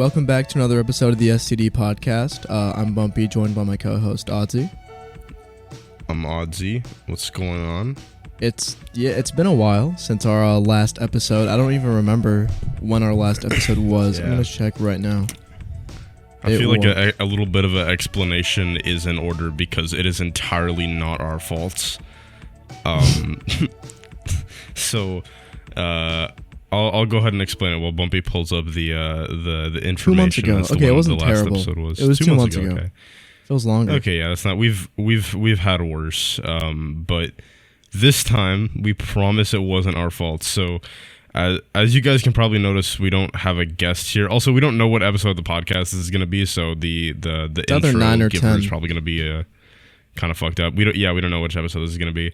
welcome back to another episode of the STD podcast. I'm Bumpy, joined by my co-host Oddsy. I'm Oddsy. What's going on? It's been a while since our last episode. I don't even remember when our last episode was. I'm gonna check right now. I feel like a little bit of an explanation is in order because it is entirely not our faults. So, I'll go ahead and explain it while Bumpy pulls up the information. 2 months ago. Okay, it wasn't terrible. It was 2 months ago. Okay. Feels longer. Okay, yeah, that's not. We've had worse. But this time we promise it wasn't our fault. So, as you guys can probably notice, we don't have a guest here. Also, we don't know what episode of the podcast this is going to be. So the intro 9 or giver 10 is probably going to be kind of fucked up. We don't know which episode this is going to be.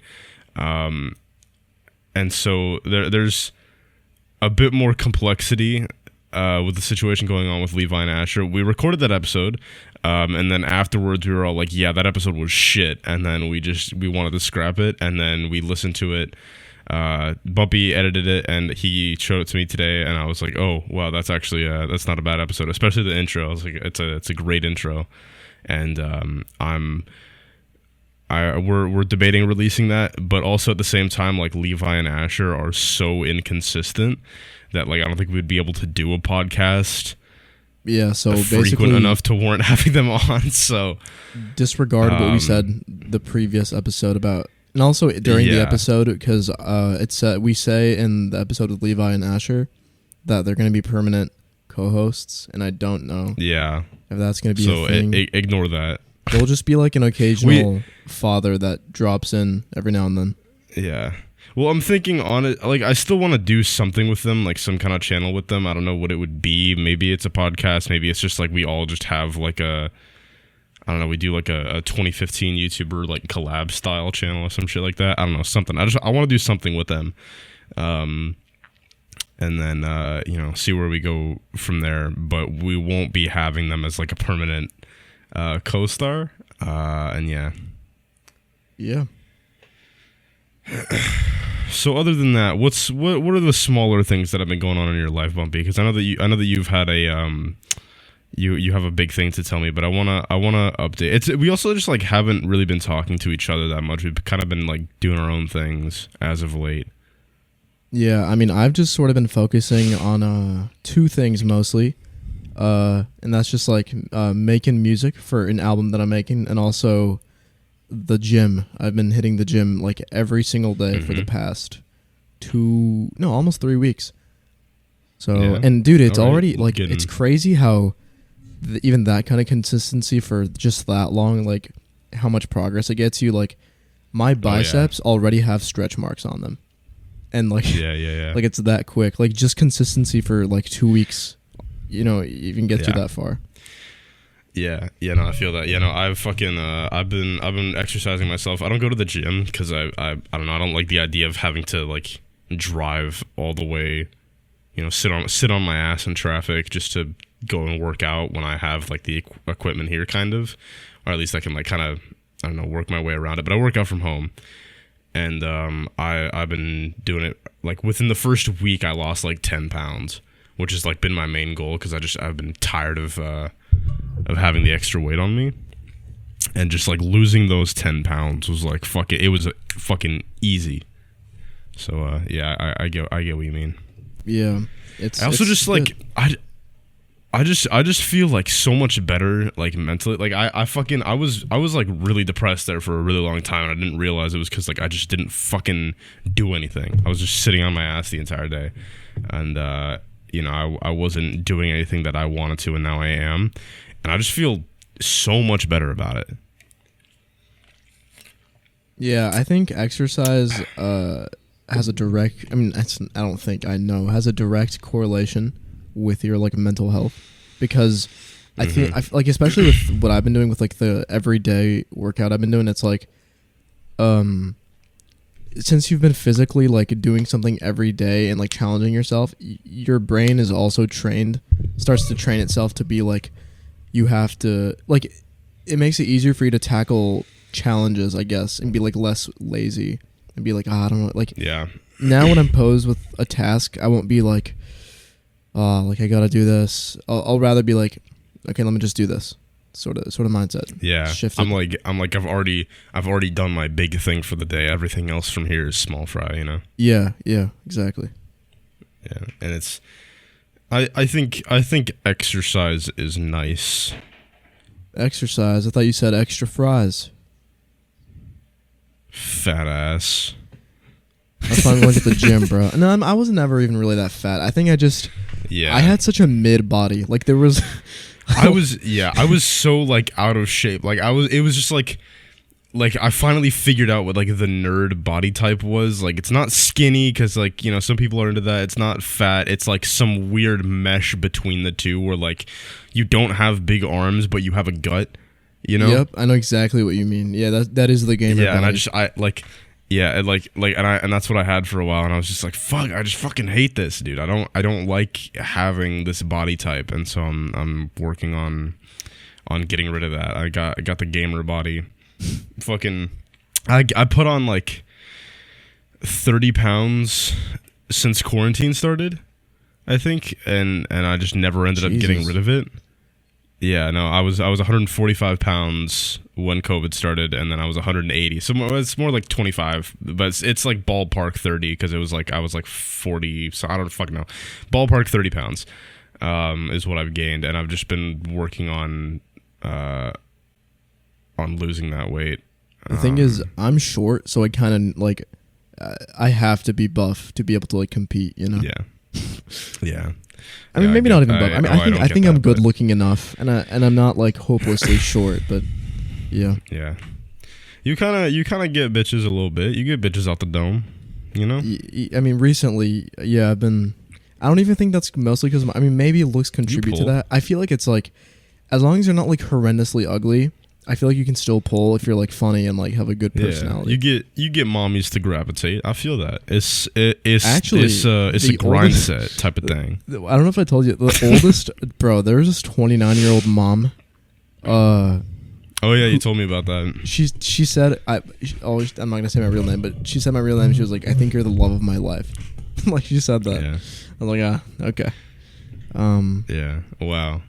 And so there's a bit more complexity with the situation going on with Levi and Asher. We recorded that episode, and then afterwards we were all like, yeah, that episode was shit, and then we wanted to scrap it, and then we listened to it. Bumpy edited it, and he showed it to me today, and I was like, oh, wow, that's actually that's not a bad episode, especially the intro. I was like, it's a great intro, and we're debating releasing that, but also at the same time, like, Levi and Asher are so inconsistent that, like, I don't think we'd be able to do a podcast so frequent basically enough to warrant having them on. So disregard what we said the previous episode about, and also during the episode, because we say in the episode with Levi and Asher that they're going to be permanent co-hosts, and I don't know if that's going to be a thing. So ignore that. They'll just be like an occasional father that drops in every now and then. Yeah. Well, I'm thinking on it, like, I still want to do something with them, like some kind of channel with them. I don't know what it would be. Maybe it's a podcast. Maybe it's just like we all just have like I don't know, we do like a 2015 YouTuber like collab style channel or some shit like that. I don't know, something. I want to do something with them. And then, see where we go from there. But we won't be having them as like a permanent co-star. And yeah. So other than that, what are the smaller things that have been going on in your life, Bumpy? Because I know that you've had a you have a big thing to tell me, but I wanna update. We also just like haven't really been talking to each other that much. We've kind of been like doing our own things as of late. Yeah, I mean, I've just sort of been focusing on two things mostly, and that's just like making music for an album that I'm making, and also the gym. I've been hitting the gym like every single day for the past almost 3 weeks. So, and dude, it's already like, it's crazy how even that kind of consistency for just that long, like how much progress it gets you. Like my biceps already have stretch marks on them, and like, like it's that quick. Like just consistency for like 2 weeks, you can get you that far. Yeah, no, I feel that. I've been exercising myself. I don't go to the gym because I don't know. I don't like the idea of having to like drive all the way, sit on my ass in traffic just to go and work out when I have like the equipment here, kind of, or at least I can like kind of, I don't know, work my way around it. But I work out from home, and I've been doing it like within the first week I lost like 10 pounds, which has like been my main goal because I've been tired of having the extra weight on me, and just like losing those 10 pounds was like it was fucking easy. So I get what you mean. Yeah, I also just good. Like I just feel like so much better like mentally. Like I was like really depressed there for a really long time, and I didn't realize it was because like I just didn't fucking do anything. I was just sitting on my ass the entire day, and I wasn't doing anything that I wanted to, and now I am. And I just feel so much better about it. Yeah, I think exercise has a direct... I mean, has a direct correlation with your, like, mental health. Because I think, like, especially with what I've been doing with, like, the everyday workout I've been doing, it's like... since you've been physically, like, doing something every day and, like, challenging yourself, your brain is also starts to train itself to be, like... You have to, like, it makes it easier for you to tackle challenges, I guess, and be, like, less lazy and be like, I don't know, like, now when I'm posed with a task, I won't be like, oh, like I gotta do this. I'll rather be like, okay, let me just do this. Sort of mindset. Yeah, Shifted. I'm like I've already done my big thing for the day. Everything else from here is small fry, you know. Yeah, exactly. Yeah, and it's I think exercise is nice. Exercise. I thought you said extra fries. Fat ass. That's why I'm going to the gym, bro. No, I was never even really that fat. I think I had such a mid body. Like there was. I was so like out of shape. Like it was just like I finally figured out what like the nerd body type was. Like it's not skinny because like, you know, some people are into that. It's not fat. It's like some weird mesh between the two where like you don't have big arms but you have a gut, you know? Yep, I know exactly what you mean. Yeah, that is the gamer body. And and that's what I had for a while, and I was just like, fuck, I just fucking hate this, dude. I don't like having this body type, and so I'm working on getting rid of that. I got the gamer body. Fucking I put on like 30 pounds since quarantine started, I think, and I just never ended up getting rid of it. Yeah, no, I was 145 pounds when COVID started, and then I was 180. So it's more like 25, but it's like ballpark 30 because it was like I was like 40. So I don't fucking know. Ballpark 30 pounds is what I've gained, and I've just been working on losing that weight. The thing is, I'm short, so I kind of like I have to be buff to be able to like compete. You know? Yeah. I mean, maybe not even buff. I think I'm good looking enough, and I'm not like hopelessly short, but yeah. Yeah. You kind of get bitches a little bit. You get bitches out the dome, you know? I mean, recently, yeah, I don't even think that's mostly because, I mean, maybe looks contribute to that. I feel like it's like, as long as you're not like horrendously ugly, I feel like you can still pull if you're like funny and like have a good personality. You get mommies to gravitate. I feel that. It's a grind set type of thing. I don't know if I told you the oldest bro. There's this 29-year-old mom. Oh yeah, you told me about that. She said I'm not gonna say my real name, but she said my real name. She was like, I think you're the love of my life. Like she said that. Yeah. I was like, okay. Yeah. Wow.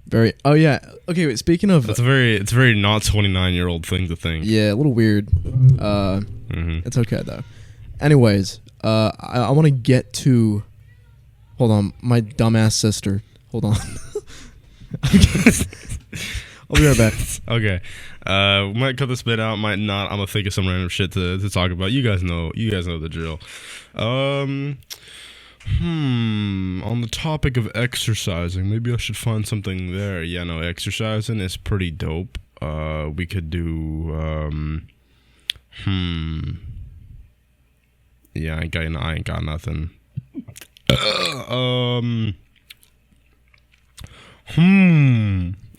Very. Oh yeah. Okay. Wait. Speaking of, it's a very not 29-year-old thing to think. Yeah, a little weird. It's okay though. Anyways, I want to get to. Hold on, my dumbass sister. Hold on. I'll be right back. Okay. Might cut this bit out. Might not. I'm gonna think of some random shit to talk about. You guys know the drill. On the topic of exercising, maybe I should find something there. Yeah, no, exercising is pretty dope. We could do, yeah, I ain't got nothing. I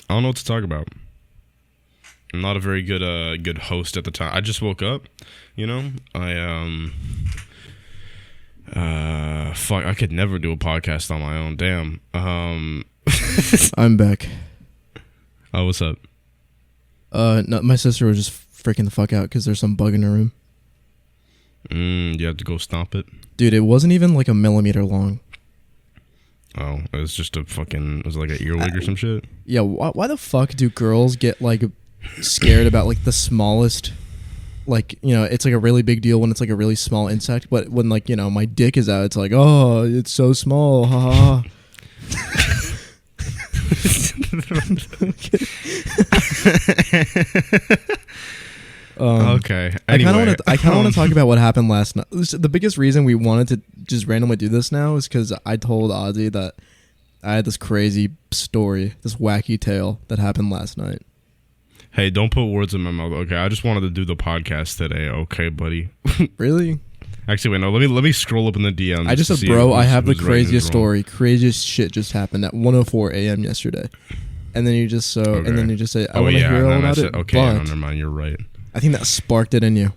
don't know what to talk about. I'm not a very good host at the time. I just woke up, you know. Fuck, I could never do a podcast on my own. Damn. I'm back. Oh, what's up? No, my sister was just freaking the fuck out because there's some bug in her room. You have to go stomp it? Dude, it wasn't even like a millimeter long. Oh, it was just it was like an earwig or some shit? Yeah, why the fuck do girls get like scared about like the smallest, like, you know, it's like a really big deal when it's like a really small insect, but when like, you know, my dick is out, it's like, oh, it's so small, ha ha ha. Okay. Anyway, I kind of want to talk about what happened last night. The biggest reason we wanted to just randomly do this now is because I told Ozzy that I had this crazy story, this wacky tale that happened last night. Hey, don't put words in my mouth. Okay, I just wanted to do the podcast today. Okay, buddy. Really? Actually, wait. No. Let me scroll up in the DMs. I just said, bro, I have the craziest story. Craziest shit just happened at 1:04 a.m. yesterday. And then you just and then you just say, I want to hear all about it. Okay, but never mind. You're right. I think that sparked it in you.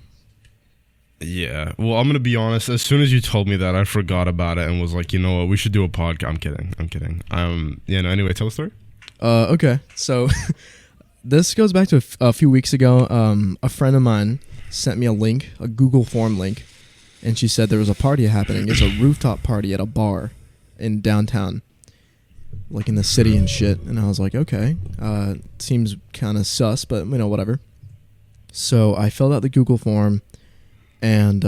Yeah. Well, I'm gonna be honest. As soon as you told me that, I forgot about it and was like, you know what? We should do a podcast. I'm kidding. Yeah. No. Anyway, tell the story. Okay. So. This goes back to a few weeks ago. A friend of mine sent me a link, a Google form link, and she said there was a party happening. It's a rooftop party at a bar, in downtown, like in the city and shit. And I was like, okay, seems kind of sus, but whatever. So I filled out the Google form, and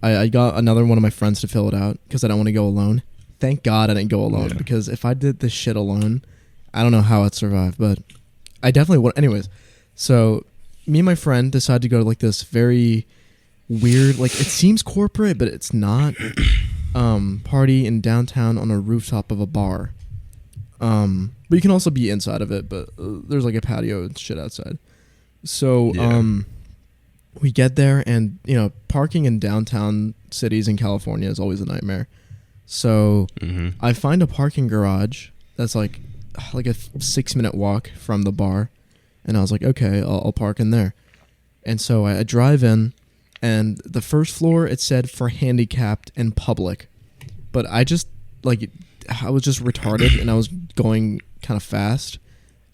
I got another one of my friends to fill it out because I don't want to go alone. Thank God I didn't go alone, because if I did this shit alone, I don't know how I'd survive, but I definitely would. Anyways, so me and my friend decided to go to like this very weird, like it seems corporate, but it's not, party in downtown on a rooftop of a bar. But you can also be inside of it, but there's like a patio and shit outside. So we get there, and parking in downtown cities in California is always a nightmare. So I find a parking garage that's like a 6-minute walk from the bar, and I was like, okay, I'll park in there. And so I drive in, and the first floor, it said for handicapped and public, but I was just retarded, and I was going kind of fast,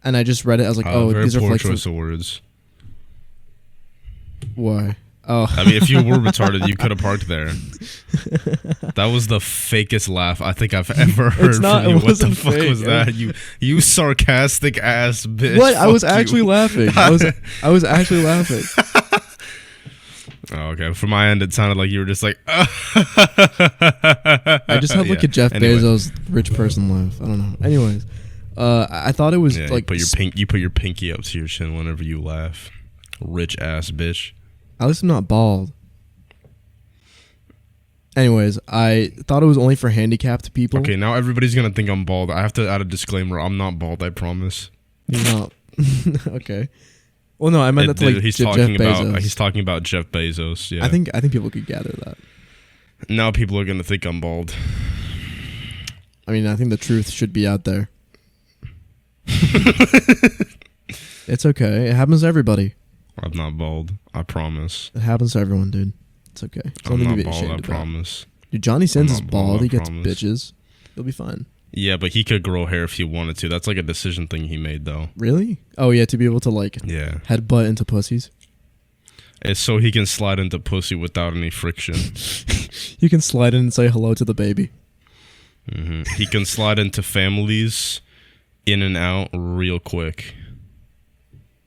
and I just read it. I was like, these are poor for choice of words. Why? Oh, I mean, if you were retarded, you could have parked there. That was the fakest laugh I think I've ever heard from you. What the fuck was that? You sarcastic ass bitch. What? I was actually laughing. I was actually laughing. Oh, okay. From my end, it sounded like you were just like. I just had like a Jeff Bezos rich person laugh. I don't know. Anyways, I thought it was like you put your pinky up to your chin whenever you laugh. Rich ass bitch. At least I'm not bald. Anyways, I thought it was only for handicapped people. Okay, now everybody's gonna think I'm bald. I have to add a disclaimer. I'm not bald. I promise. You're not. Okay. Well, no, I meant that to like he's Jeff Bezos. He's talking about Jeff Bezos. Yeah. I think people could gather that. Now people are gonna think I'm bald. I mean, I think the truth should be out there. It's okay. It happens to everybody. I'm not bald. I promise. It happens to everyone, dude. It's okay. I'm not bald. I promise. Dude, Johnny Sins is bald. He gets bitches. He'll be fine. Yeah, but he could grow hair if he wanted to. That's like a decision thing he made, though. Really? Oh, yeah, to be able to like headbutt into pussies. It's so he can slide into pussy without any friction. You can slide in and say hello to the baby. He can slide into families in and out real quick.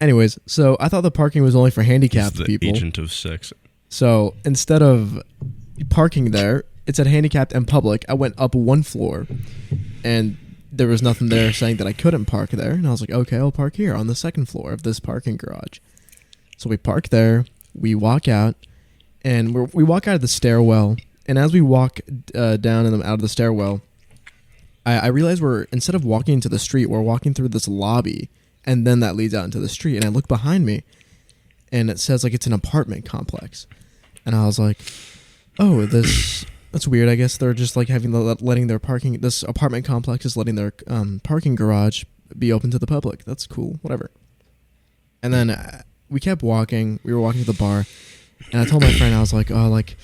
Anyways, so I thought the parking was only for handicapped people. Agent of sex. So instead of parking there, it said handicapped and public. I went up one floor, and there was nothing there saying that I couldn't park there. And I was like, okay, I'll park here on the second floor of this parking garage. So we park there. We walk out, and we walk out of the stairwell. And as we walk down and out of the stairwell, I realize instead of walking into the street, we're walking through this lobby. And then that leads out into the street. And I look behind me, and it says like it's an apartment complex. And I was like, oh, that's weird. I guess they're just like letting their parking. This apartment complex is letting their parking garage be open to the public. That's cool. Whatever. And then we kept walking. We were walking to the bar, and I told my friend, I was like, oh, like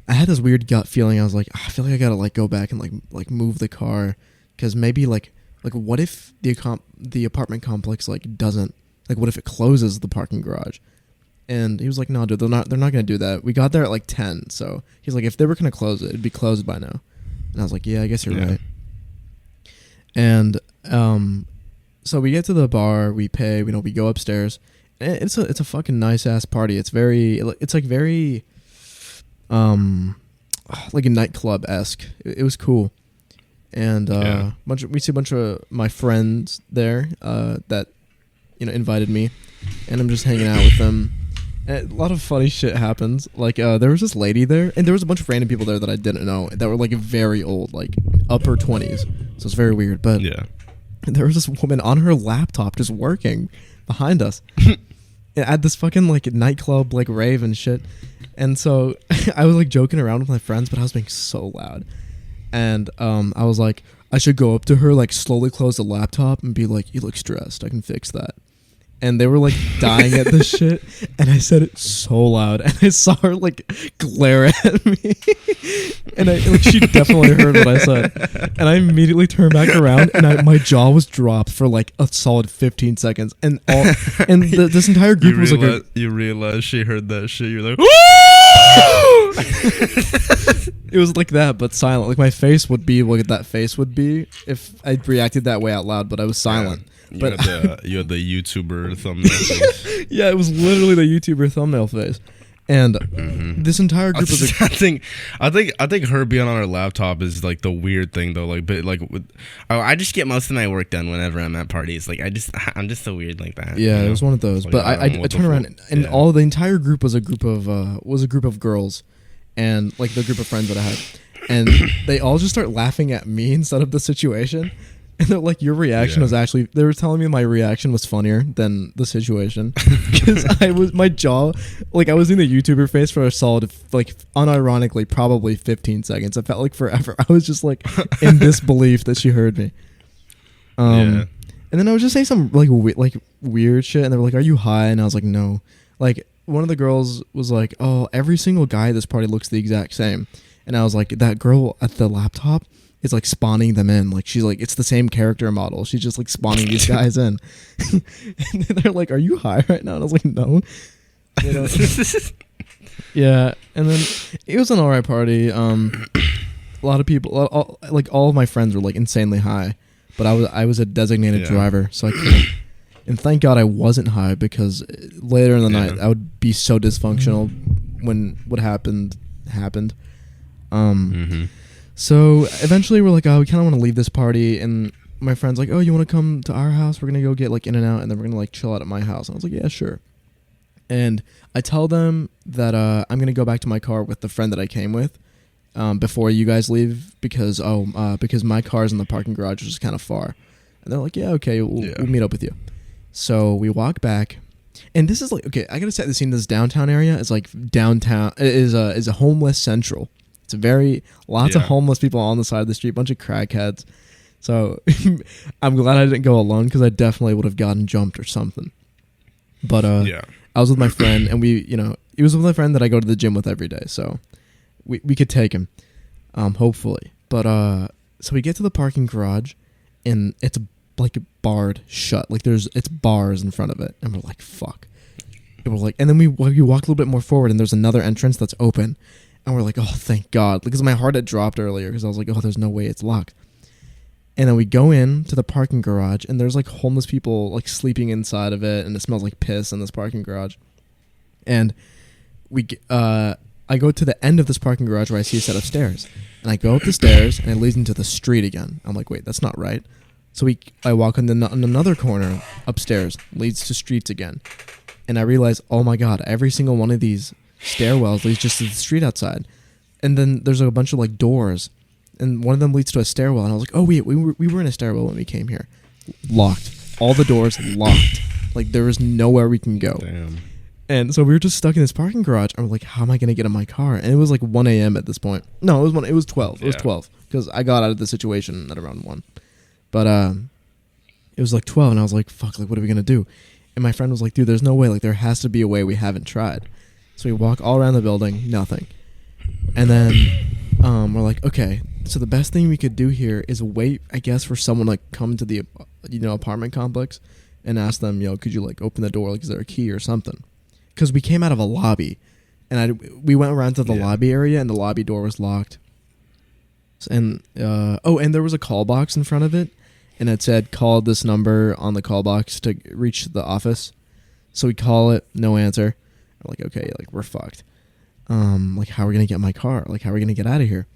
I had this weird gut feeling. I was like, I feel like I gotta like go back and like move the car, because maybe like what if the apartment complex like doesn't, like what if it closes the parking garage? And he was like, no, dude, they're not gonna do that. We got there at like 10, so he's like, if they were gonna close it, it'd be closed by now. And I was like, yeah, I guess you're right. And so we get to the bar, we pay, we go upstairs. And it's a fucking nice ass party. It's like very like a nightclub esque. It was cool. And we see a bunch of my friends there that invited me, and I'm just hanging out with them. And a lot of funny shit happens. Like there was this lady there, and there was a bunch of random people there that I didn't know that were like very old, like upper 20s. So it's very weird. But there was this woman on her laptop just working behind us at this fucking like nightclub, like rave and shit. And so I was like joking around with my friends, but I was being so loud. And I was like, I should go up to her, like slowly close the laptop and be like, you look stressed. I can fix that. And they were like dying at this shit. And I said it so loud. And I saw her like glare at me. And she definitely heard what I said. And I immediately turned back around, and my jaw was dropped for like a solid 15 seconds. And this entire group was like... You realize she heard that shit. You're like... It was like that, but silent. Like my face would be what that face would be if I reacted that way out loud, but I was silent. Yeah, but you had the YouTuber thumbnail face. yeah, it was literally the YouTuber thumbnail face. And this entire group was I think her being on her laptop is like the weird thing though. Like, but like, I just get most of my work done whenever I'm at parties. Like, I'm just so weird like that. Yeah, it was one of those. Like, but I turned around and all the entire group was a group of girls, and like the group of friends that I had, and they all just start laughing at me instead of the situation. And they're like, your reaction was actually, they were telling me my reaction was funnier than the situation. Because my jaw, like I was in the YouTuber face for a solid, like unironically, probably 15 seconds. It felt like forever. I was just like in disbelief that she heard me. And then I was just saying some like weird shit. And they were like, are you high? And I was like, no. Like one of the girls was like, oh, every single guy at this party looks the exact same. And I was like, that girl at the laptop is like spawning them in. Like she's like, it's the same character model. She's just like spawning these guys in. And they're like, are you high right now? And I was like, no. You know? Yeah. And then it was an alright party. A lot of people, like all of my friends were like insanely high, but I was a designated driver, so I couldn't. And thank God I wasn't high, because later in the night I would be so dysfunctional when what happened. So eventually we're like, oh, we kind of want to leave this party, and my friend's like, oh, you want to come to our house? We're gonna go get like In-N-Out, and then we're gonna like chill out at my house. And I was like, yeah, sure. And I tell them that I'm gonna go back to my car with the friend that I came with before you guys leave, because my car's in the parking garage, which is kind of far. And they're like, yeah, okay, we'll meet up with you. So we walk back, and this is like, okay, I gotta set the scene. This downtown area is like downtown is a homeless central. It's lots of homeless people on the side of the street, bunch of crackheads. So I'm glad I didn't go alone, because I definitely would have gotten jumped or something. But I was with my friend, and he was with my friend that I go to the gym with every day, so we could take him, hopefully. But so we get to the parking garage, and it's like barred shut. Like it's bars in front of it, and we're like, fuck. And we're like, and then we walk a little bit more forward, and there's another entrance that's open. And we're like, oh, thank God. Because my heart had dropped earlier, because I was like, oh, there's no way it's locked. And then we go in to the parking garage, and there's like homeless people like sleeping inside of it, and it smells like piss in this parking garage. And I go to the end of this parking garage where I see a set of stairs. And I go up the stairs, and it leads into the street again. I'm like, wait, that's not right. So I walk on another corner upstairs, leads to streets again. And I realize, oh my God, every single one of these stairwells leads just to the street outside. And then there's a bunch of like doors, and one of them leads to a stairwell, and I was like, oh wait, we were in a stairwell when we came here. Locked. All the doors locked. Like there was nowhere we can go. Damn. And so we were just stuck in this parking garage, and we're like, how am I gonna get in my car? And it was like 1 a.m. at this point. No, it was 12. It was 12, because I got out of the situation at around 1. But it was like 12, and I was like, fuck, like what are we gonna do? And my friend was like, dude, there's no way, like there has to be a way we haven't tried. So we walk all around the building, nothing. And then we're like, okay, so the best thing we could do here is wait, I guess, for someone to like come to the apartment complex and ask them, could you like open the door? Like, is there a key or something? Because we came out of a lobby, and we went around to the lobby area, and the lobby door was locked. And and there was a call box in front of it, and it said, call this number on the call box to reach the office. So we call it, no answer. We're like, okay, like we're fucked. Like how are we gonna get my car? Like how are we gonna get out of here?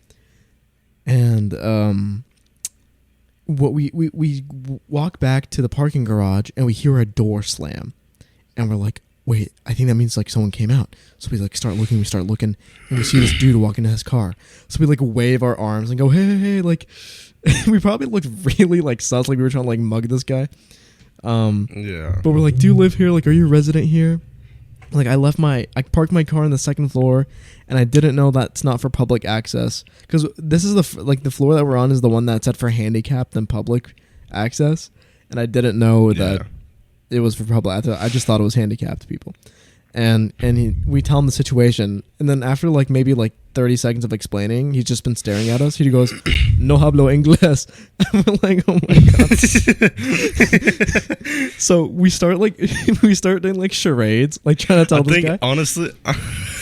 And what we walk back to the parking garage, and we hear a door slam, and we're like, wait, I think that means like someone came out. So we like start looking, and we see this dude walk into his car. So we like wave our arms and go, hey, like we probably looked really like sus, like we were trying to like mug this guy. But we're like, do you live here? Like, are you a resident here? Like I parked my car on the second floor, and I didn't know that's not for public access, because this is the floor that we're on is the one that's set for handicapped and public access, and I didn't know that it was for public. I just thought it was handicapped people, and we tell him the situation, and then after like maybe like 30 seconds of explaining, he's just been staring at us. He goes, "No hablo inglés." I'm like, oh my God. So we start doing like charades, like trying to tell this guy. Honestly,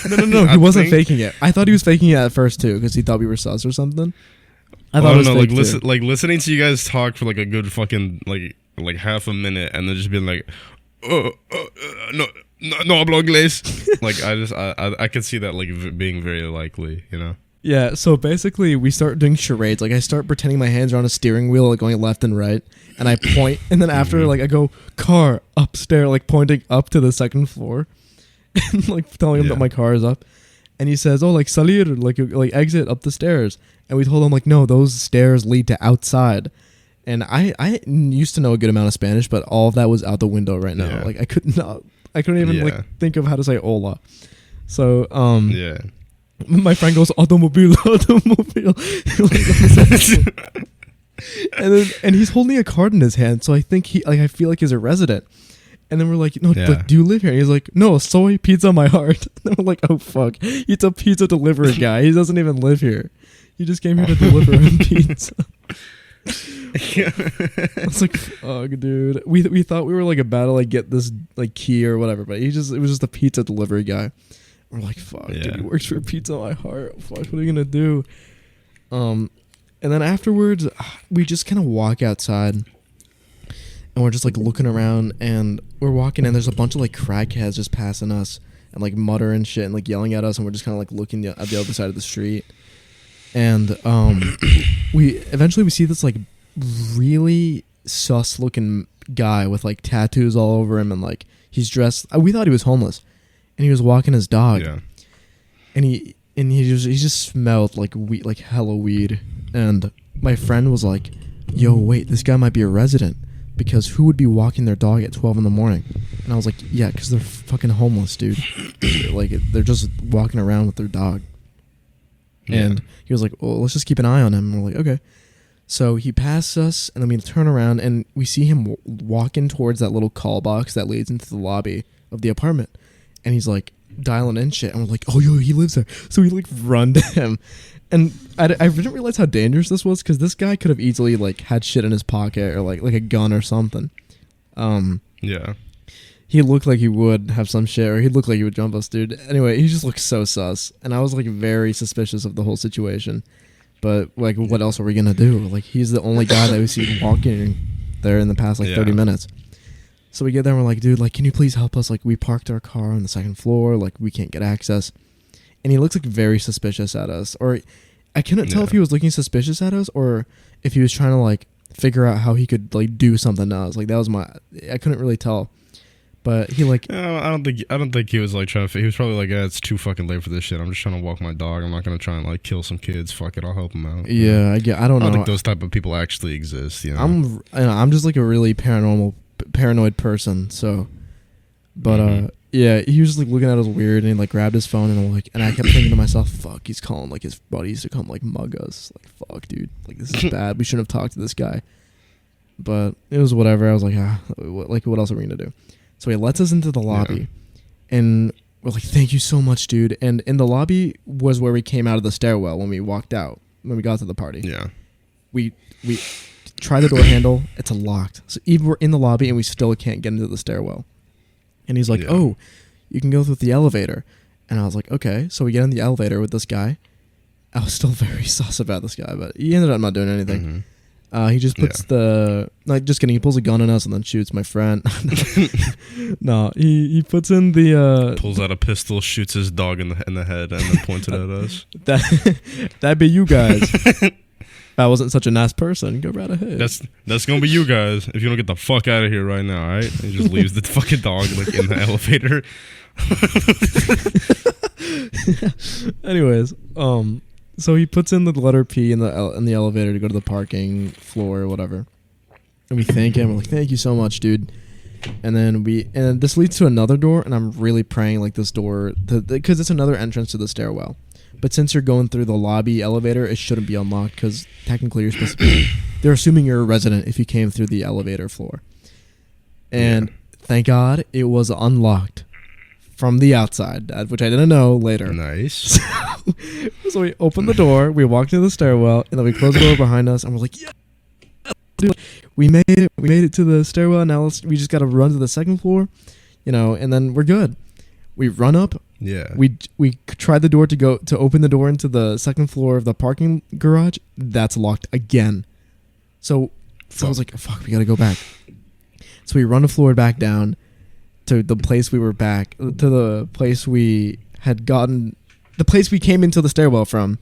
No. He wasn't faking it. I thought he was faking it at first too, because he thought we were sus or something. I thought it was fake too. Like listening to you guys talk for like a good fucking like half a minute, and then just being like, no hablo inglés. Like I could see that like being very likely, you know. Yeah, so basically we start doing charades. Like I start pretending my hands are on a steering wheel, like going left and right, and I point, and then after like I go car upstairs, like pointing up to the second floor, and like telling him that my car is up, and he says, "Oh, like salir, like exit up the stairs," and we told him like, "No, those stairs lead to outside." And I used to know a good amount of Spanish, but all of that was out the window right now. Yeah. Like I couldn't even like think of how to say hola. So yeah. My friend goes automobile. and he's holding a card in his hand, so I think I feel like he's a resident. And then we're like, no, like, do you live here? And he's like, no, soy pizza my heart. And we're like, oh fuck, he's a pizza delivery guy. He doesn't even live here. He just came here to deliver him pizza. I was like, fuck, dude. We thought we were like about to like get this like key or whatever, but it was just a pizza delivery guy. We're like, fuck, dude, he works for Pizza My Heart. Fuck, what are you gonna do? And then afterwards, we just kind of walk outside, and we're just like looking around, and we're walking, and there's a bunch of like crackheads just passing us, and like muttering shit and like yelling at us, and we're just kind of like looking at the other side of the street, and we eventually see this like really sus looking guy with like tattoos all over him, and like he's dressed. We thought he was homeless. And he was walking his dog, and he just smelled like weed, like hella weed. And my friend was like, "Yo, wait, this guy might be a resident, because who would be walking their dog at 12 in the morning?" And I was like, "Yeah, because they're fucking homeless, dude. Like they're just walking around with their dog." And he was like, "Well, let's just keep an eye on him." And we're like, "Okay." So he passed us, and then we turn around, and we see him walking towards that little call box that leads into the lobby of the apartment. And he's like dialing in shit, and we're like, "Oh, yo, he lives there." So we like run to him, and I didn't realize how dangerous this was, because this guy could have easily like had shit in his pocket or like a gun or something. He looked like he would have some shit, or he looked like he would jump us, dude. Anyway, he just looked so sus, and I was like very suspicious of the whole situation. But like, what else are we gonna do? Like, he's the only guy that we've seen walking there in the past like 30 minutes. So we get there and we're like, dude, like, can you please help us? Like, we parked our car on the second floor. Like, we can't get access. And he looks like very suspicious at us. Or I couldn't tell if he was looking suspicious at us or if he was trying to, like, figure out how he could, like, do something to us. Like, that was I couldn't really tell. But he, like... I don't think he was, like, trying to... He was probably like, it's too fucking late for this shit. I'm just trying to walk my dog. I'm not going to try and, like, kill some kids. Fuck it. I'll help him out. Yeah, I don't know. I don't think those type of people actually exist, you know? I'm just, like, a really paranoid person, so but yeah, he was just like looking at us weird, and he like grabbed his phone, and I kept thinking to myself, fuck, he's calling like his buddies to come like mug us. Like, fuck, dude, like this is bad. We shouldn't have talked to this guy. But it was whatever. I was like, what else are we gonna do? So he lets us into the lobby, and we're like, thank you so much, dude. And in the lobby was where we came out of the stairwell when we walked out, when we got to the party. Yeah, we try the door handle, it's locked. So even we're in the lobby and we still can't get into the stairwell. And he's like, oh, you can go through the elevator. And I was like, okay. So we get in the elevator with this guy. I was still very sus about this guy, but he ended up not doing anything. He just puts just kidding, he pulls a gun on us and then shoots my friend. No, he puts in the... pulls out a pistol, shoots his dog in the head, and then points it at us. That'd be you guys. I wasn't such a nice person. Go right ahead. That's gonna be you guys if you don't get the fuck out of here right now, alright? He just leaves the fucking dog like in the elevator. Anyways, so he puts in the letter P in the elevator to go to the parking floor or whatever, and we thank him. We're like, thank you so much, dude. And then this leads to another door, and I'm really praying like this door, because it's another entrance to the stairwell. But since you're going through the lobby elevator, it shouldn't be unlocked, because technically you're supposed to be... They're assuming you're a resident if you came through the elevator floor. And thank God it was unlocked from the outside, which I didn't know later. Nice. So we opened the door, we walked to the stairwell, and then we closed the door behind us, and we're like, yeah, dude, we made it to the stairwell. Now we just got to run to the second floor, and then we're good. We run up, Yeah. We tried the door to open the door into the second floor of the parking garage. That's locked again. So I was like, fuck, we gotta go back. So we run the floor back down to the place we were back, to the place we had gotten, the place we came into the stairwell from,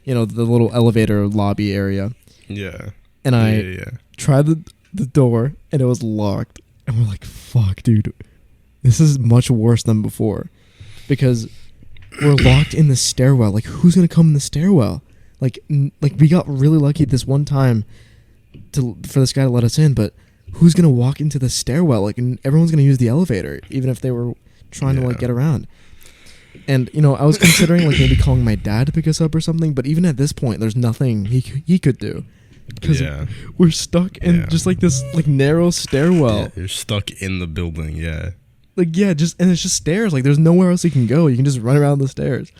the little elevator lobby area. Yeah. And I tried the door, and it was locked. And we're like, fuck, dude, this is much worse than before. Because we're locked in the stairwell. Like, who's going to come in the stairwell? Like we got really lucky this one time for this guy to let us in, but who's going to walk into the stairwell? Like, and everyone's going to use the elevator, even if they were trying to, like, get around. And, I was considering, like, maybe calling my dad to pick us up or something, but even at this point, there's nothing he could do. Because we're stuck in just, like, this, like, narrow stairwell. Yeah, you're stuck in the building, yeah. Like, yeah, and it's just stairs. Like, there's nowhere else you can go. You can just run around the stairs.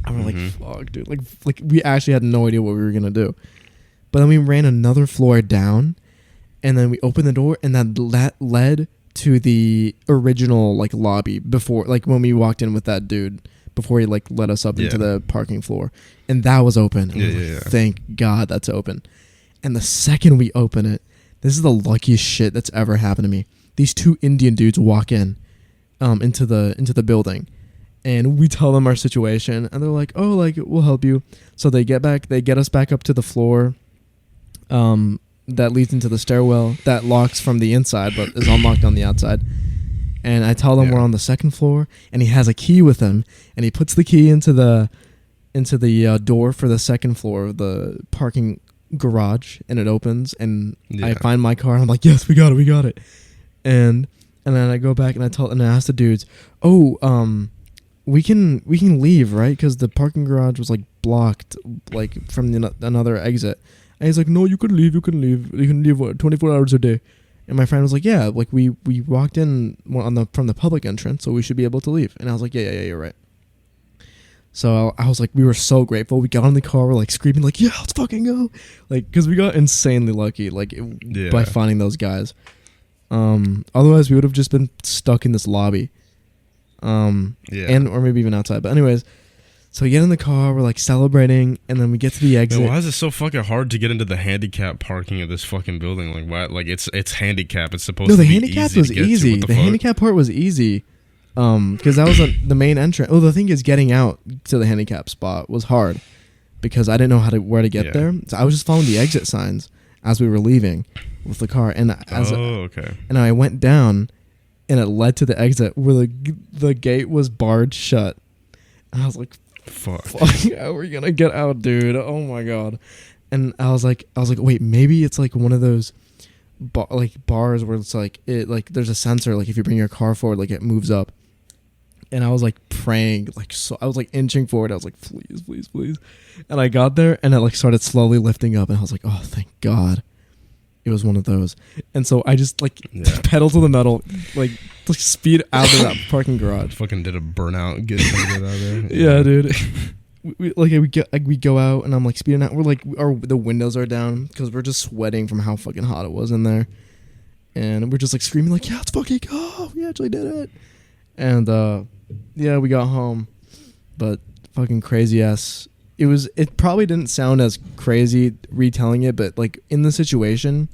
And we're like, fuck, dude. Like, we actually had no idea what we were going to do. But then we ran another floor down, and then we opened the door, and that led to the original, like, lobby before, like, when we walked in with that dude before he, like, let us up into the parking floor. And that was open. And thank God that's open. And the second we open it, this is the luckiest shit that's ever happened to me. These two Indian dudes walk in into the building, and we tell them our situation, and they're like, oh, like, we'll help you. So they get us back up to the floor that leads into the stairwell that locks from the inside but is unlocked on the outside. And I tell them we're on the second floor, and he has a key with him, and he puts the key into the door for the second floor of the parking garage, and it opens, and I find my car, and I'm like, yes, we got it. And then I go back and I ask the dudes, we can leave, right? Because the parking garage was, like, blocked, like, from another exit. And he's like, no, you can leave. You can leave 24 hours a day. And my friend was like, yeah, like, we walked in from the public entrance, so we should be able to leave. And I was like, yeah, you're right. So I was like, we were so grateful. We got in the car, we're, like, screaming, like, yeah, let's fucking go. Like, because we got insanely lucky, like, by finding those guys. Otherwise we would have just been stuck in this lobby. Or maybe even outside. But anyways, so we get in the car, we're, like, celebrating, and then we get to the exit. Man, why is it so fucking hard to get into the handicap parking of this fucking building? Like, why? Like, it's handicap. It's supposed to be easy. No, the handicap was easy. The handicap part was easy. Because that was the main entrance. Oh, the thing is, getting out to the handicap spot was hard because I didn't know where to get there. So I was just following the exit signs as we were leaving with the car, and and I went down, and it led to the exit where the gate was barred shut. And I was like, "Fuck, how are we gonna get out, dude? Oh my god!" And I was like, wait, maybe it's like one of those bars where it's like there's a sensor, like if you bring your car forward, like it moves up. And I was, like, praying, like, so I was, like, inching forward. I was like, please. And I got there, and it, like, started slowly lifting up. And I was like, oh, thank God. It was one of those. And so I just, like, pedal to the metal, like speed out of that parking garage. Fucking did a burnout getting out of there. Yeah, dude. we go out, and I'm, like, speeding out. We're, like, the windows are down because we're just sweating from how fucking hot it was in there. And we're just, like, screaming, like, yeah, let's fucking go. We actually did it. And, we got home, but fucking crazy ass. It probably didn't sound as crazy retelling it, but, like, in the situation,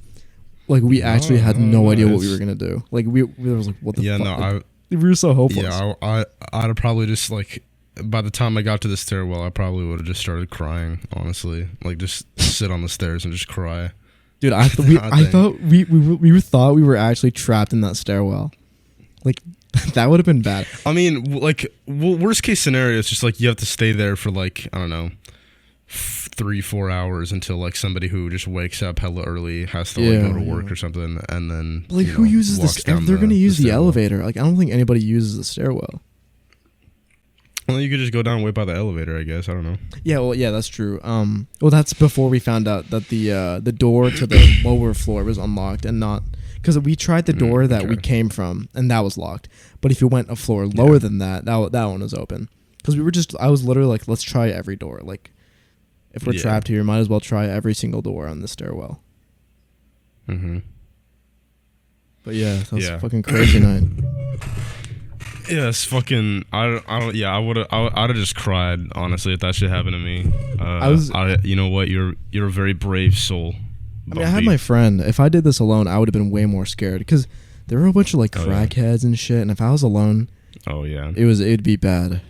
like, we actually had no idea what we were gonna do. Like, we was like, what the fuck? Yeah, no, we were so hopeless. Yeah, I'd have probably just, like, by the time I got to the stairwell, I probably would have just started crying, honestly. Like, just sit on the stairs and just cry. Dude, I thought we thought we were actually trapped in that stairwell. Like, that would have been bad. I mean, like, worst case scenario, it's just like you have to stay there for, like, I don't know, 3-4 hours until, like, somebody who just wakes up hella early has to like go to work or something, and then like, who uses this? If they're gonna use the elevator, like, I don't think anybody uses the stairwell. Well, you could just go down and wait by the elevator, I guess. I don't know. Yeah, well, yeah, that's true. Well, that's before we found out that the door to the lower floor was unlocked and not. Because we tried the door that we came from, and that was locked. But if you went a floor lower than that one was open. Because I was literally like, let's try every door. Like, if we're trapped here, might as well try every single door on the stairwell. Mm-hmm. But yeah, that was a fucking crazy night. Yeah, it's fucking. I don't. Yeah, I'd have just cried honestly if that shit happened to me. You know what? You're a very brave soul. I mean, I had my friend. If I did this alone, I would have been way more scared because there were a bunch of like crackheads and shit. And if I was alone, it'd be bad.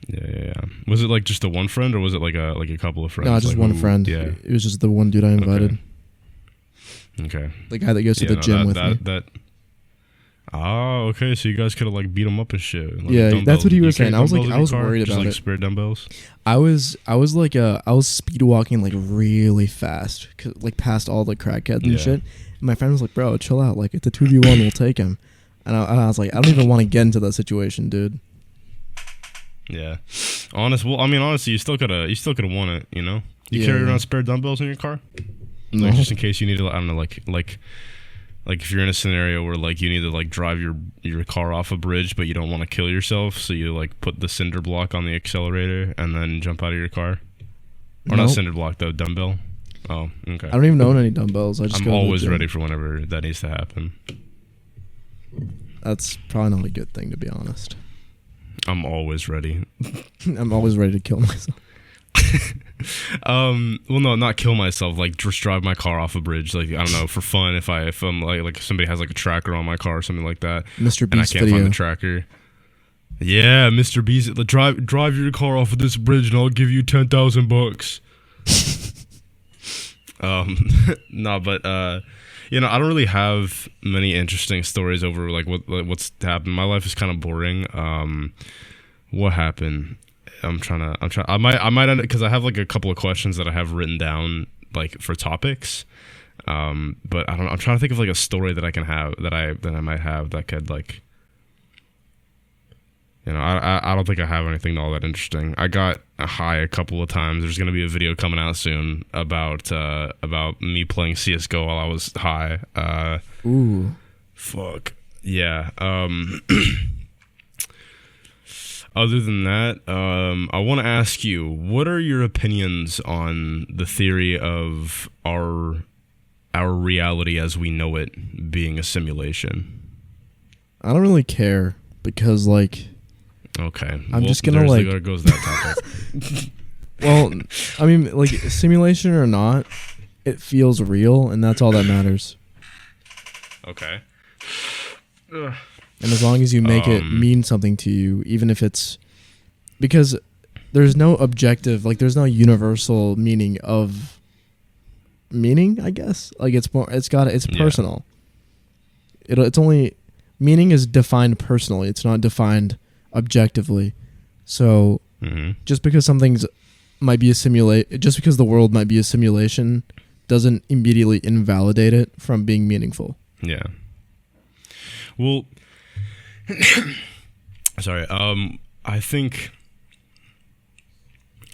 Yeah. Was it like just the one friend, or was it like a couple of friends? No, just one friend. Yeah, it was just the one dude I invited. Okay. The guy that goes to the gym with me. Oh, okay. So you guys could have like beat him up and shit. Like yeah, that's what he was saying. I was worried just, about like, it. Spare dumbbells. I was speed walking like really fast, like past all the crackheads and shit. And my friend was like, "Bro, chill out. Like it's a 2v1, we'll take him." And I was like, "I don't even want to get into that situation, dude." Yeah, honestly, you still could have won it. You know, you carry around spare dumbbells in your car, no. like just in case you need to. I don't know, like if you're in a scenario where like you need to like drive your car off a bridge, but you don't want to kill yourself, so you like put the cinder block on the accelerator and then jump out of your car. Or not cinder block though, dumbbell. Oh, okay. I don't even own any dumbbells. I'm always ready for whenever that needs to happen. That's probably not a good thing, to be honest. I'm always ready. I'm always ready to kill myself. Well, no, not kill myself. Like just drive my car off a bridge. Like I don't know, for fun. If I'm like if somebody has like a tracker on my car or something like that, Mr. Beast and I can't find the tracker. Yeah, Mr. Beast. Drive your car off of this bridge, and I'll give you $10,000. No, but you know, I don't really have many interesting stories over like what's happened. My life is kind of boring. What happened? I might end because I have like a couple of questions that I have written down like for topics. But I don't know. I'm trying to think of like a story that I can have that I might have that could like, you know, I don't think I have anything all that interesting. I got high a couple of times. There's gonna be a video coming out soon about me playing CS:GO while I was high. Ooh. Fuck. Yeah. Other than that, I want to ask you, what are your opinions on the theory of our reality as we know it being a simulation? I don't really care because, like... Okay. I'm just gonna, like... There goes that topic. Well, I mean, like, simulation or not, it feels real, and that's all that matters. Okay. Ugh. And as long as you make it mean something to you, even if it's... Because there's no objective, like, there's no universal meaning of... Meaning, I guess? Like, it's personal. It's only... Meaning is defined personally. It's not defined objectively. So, just because something's might be just because the world might be a simulation doesn't immediately invalidate it from being meaningful. Yeah. Well... Sorry. I think,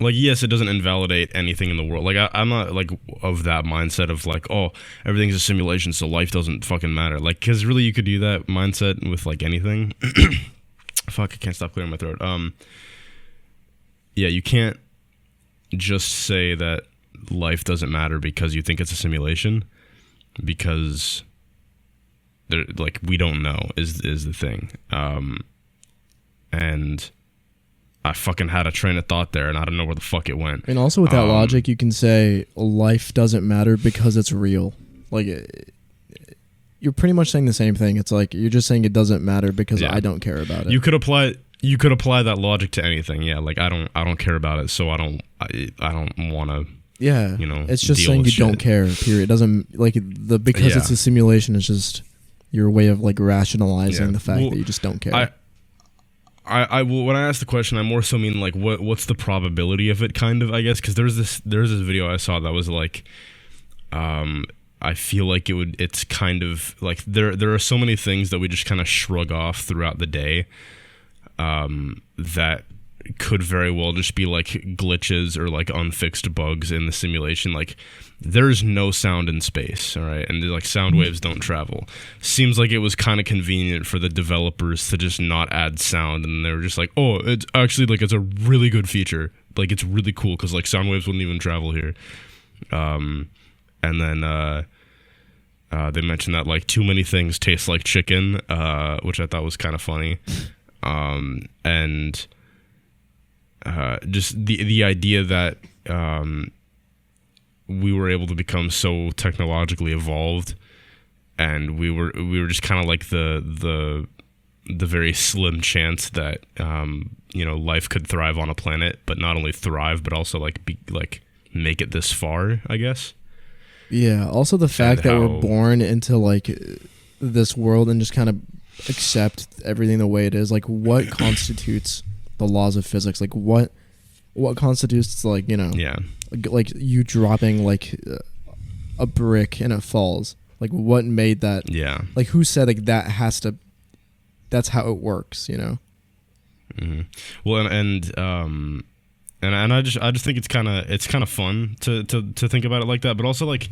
like, yes, it doesn't invalidate anything in the world. Like, I'm not like of that mindset of like, oh, everything's a simulation, so life doesn't fucking matter. Like, because really, you could do that mindset with like anything. Fuck, I can't stop clearing my throat. Yeah, you can't just say that life doesn't matter because you think it's a simulation, because. Like, we don't know is the thing. And I fucking had a train of thought there, and I don't know where the fuck it went. And also with that logic, you can say life doesn't matter because it's real. Like, you're pretty much saying the same thing. It's like you're just saying it doesn't matter because I don't care about it. You could apply that logic to anything. Yeah, like I don't care about it, so I don't want to. Yeah, you know, it's just saying you don't care. Period. It doesn't like because it's a simulation. It's just your way of like rationalizing the fact that you just don't care. I when I ask the question, I more so mean like what's the probability of it, kind of, I guess, because there's this video I saw that was like, I feel like it's kind of like there are so many things that we just kind of shrug off throughout the day, that could very well just be like glitches or like unfixed bugs in the simulation. Like, there's no sound in space, all right, and like sound waves don't travel. Seems like it was kind of convenient for the developers to just not add sound, and they were just like, oh, it's actually like it's a really good feature, like it's really cool because like sound waves wouldn't even travel here. And then They mentioned that like too many things taste like chicken, which I thought was kind of funny. And just the idea that we were able to become so technologically evolved, and we were just kind of like the very slim chance that life could thrive on a planet, but not only thrive but also make it this far, I guess. Yeah, also the fact that we're born into like this world and just kind of accept everything the way it is. Like, what constitutes the laws of physics? Like, what constitutes, like, like you dropping like a brick and it falls? Like, what made that? Yeah. Like, who said like that's how it works? Mm-hmm. Well, and I just think it's kind of fun to think about it like that, but also, like,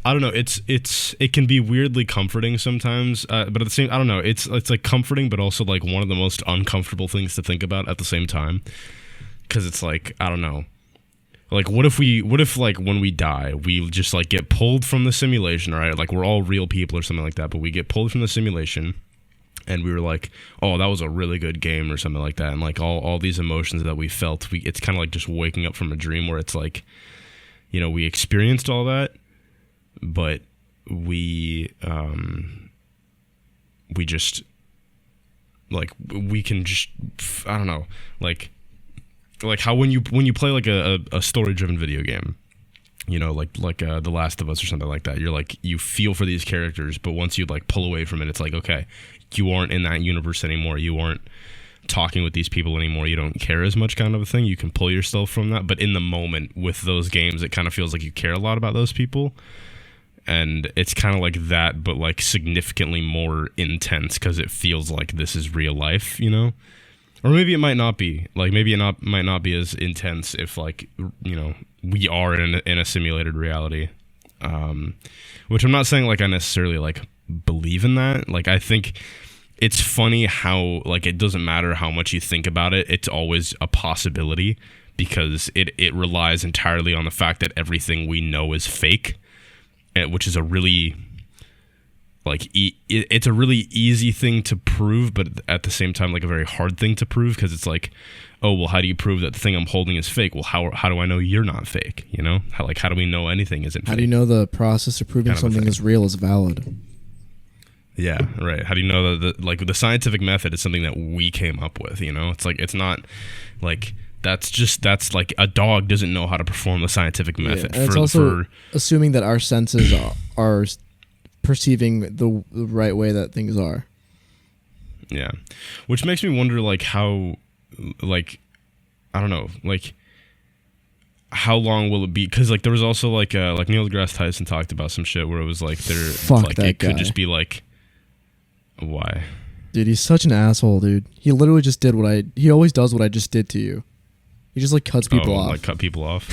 I don't know, it can be weirdly comforting sometimes, but at the same, I don't know, it's like comforting, but also like one of the most uncomfortable things to think about at the same time, because it's like, I don't know, like what if like when we die we just like get pulled from the simulation, right? Like we're all real people or something like that, but we get pulled from the simulation. And we were like, oh, that was a really good game or something like that. And like all these emotions that we felt, it's kind of like just waking up from a dream where it's like, we experienced all that, but we just, like, we can just, I don't know, like how when you play like a story-driven video game, like The Last of Us or something like that, you're like, you feel for these characters, but once you like pull away from it, it's like, okay, you aren't in that universe anymore. You aren't talking with these people anymore. You don't care as much, kind of a thing. You can pull yourself from that. But in the moment with those games, it kind of feels like you care a lot about those people. And it's kind of like that, but like significantly more intense because it feels like this is real life, Or maybe it might not be. Like, maybe it might not be as intense if, like, we are in a simulated reality. Which I'm not saying like I necessarily like believe in that. Like, I think it's funny how, like, it doesn't matter how much you think about it, it's always a possibility, because it relies entirely on the fact that everything we know is fake, which is a really, like, it's a really easy thing to prove, but at the same time, like, a very hard thing to prove, because it's like, oh, well, how do you prove that the thing I'm holding is fake? Well, how do I know you're not fake, How do we know anything isn't fake? How do you know the process of proving something is real is valid? Yeah, right. How do you know that the scientific method is something that we came up with, It's like, it's not like that's like a dog doesn't know how to perform the scientific method. Yeah, and it's also assuming that our senses are perceiving the right way that things are. Yeah. Which makes me wonder, like, how, like, I don't know, like, how long will it be? Because, like, there was also like Neil deGrasse Tyson talked about some shit where it was like it could just be like, why? Dude, he's such an asshole, dude. He literally just did he always does what I just did to you. He just like cuts people off. Like cut people off?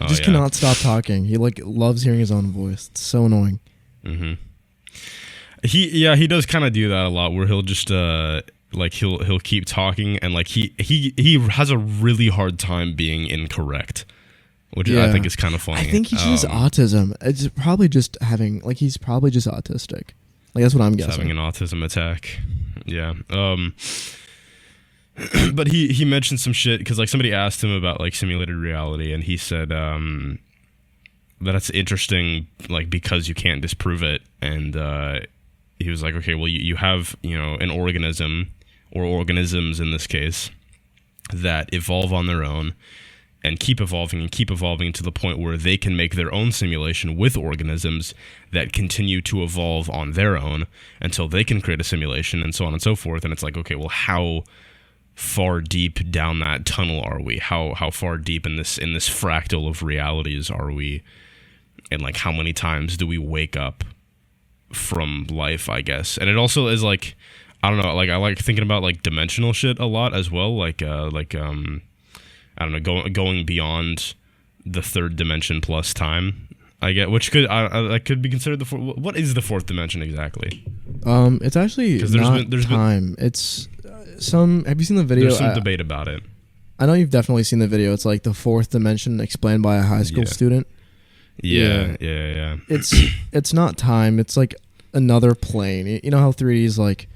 He just cannot stop talking. He like loves hearing his own voice. It's so annoying. Mm-hmm. He does kind of do that a lot, where he'll just like he'll keep talking, and like he has a really hard time being incorrect, which I think is kind of funny. I think he just has autism. It's probably just he's probably just autistic. Like, that's what I'm guessing. Having an autism attack. Yeah. But he mentioned some shit because, like, somebody asked him about, like, simulated reality, and he said that it's interesting, like, because you can't disprove it. And he was like, okay, well, you have, an organism, or organisms in this case, that evolve on their own and keep evolving to the point where they can make their own simulation with organisms that continue to evolve on their own until they can create a simulation, and so on and so forth. And it's like, okay, well, how far deep down that tunnel are we? How far deep in this fractal of realities are we? And, like, how many times do we wake up from life, I guess? And it also is like, I don't know, like, I like thinking about, like, dimensional shit a lot as well, like I don't know, going beyond the third dimension plus time, I get, which could be considered the fourth. What is the fourth dimension exactly? It's actually not time. It's have you seen the video? There's some debate about it. I know you've definitely seen the video. It's like the fourth dimension explained by a high school student. Yeah. It's not time. It's like, another plane. You know how 3D is like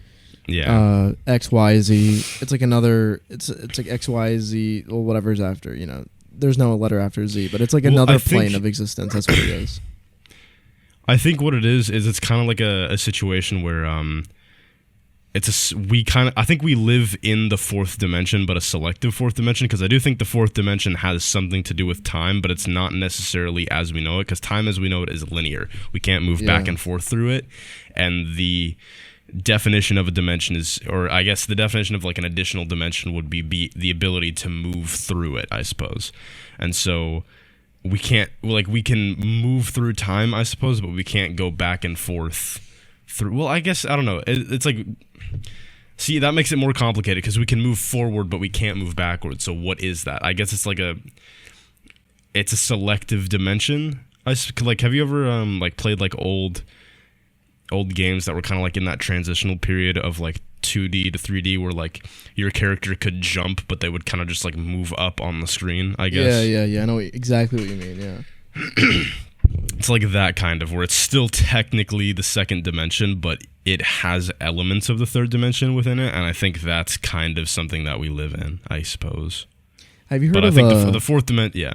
X, Y, Z. It's like another. It's like X, Y, Z. Or whatever's after. You know, there's no letter after Z, but it's like another plane of existence. That's what it is. I think what it is it's kind of like a situation where I think we live in the fourth dimension, but a selective fourth dimension, because I do think the fourth dimension has something to do with time, but it's not necessarily as we know it, because time as we know it is linear. We can't move back and forth through it, and the definition of a dimension is, or I guess the definition of like an additional dimension would be the ability to move through it, I suppose. And so we can't, like, we can move through time, I suppose, but we can't go back and forth through. Well, I guess, I don't know. It's like, see, that makes it more complicated, because we can move forward, but we can't move backwards. So what is that? I guess it's like it's a selective dimension. Like, have you ever like played like old games that were kind of like in that transitional period of like 2D to 3D, where like your character could jump, but they would kind of just like move up on the screen, I guess. Yeah. I know exactly what you mean. Yeah. It's like that kind of, where it's still technically the second dimension, but it has elements of the third dimension within it, and I think that's kind of something that we live in, I suppose. Have you heard but of? I think the fourth dimension, yeah.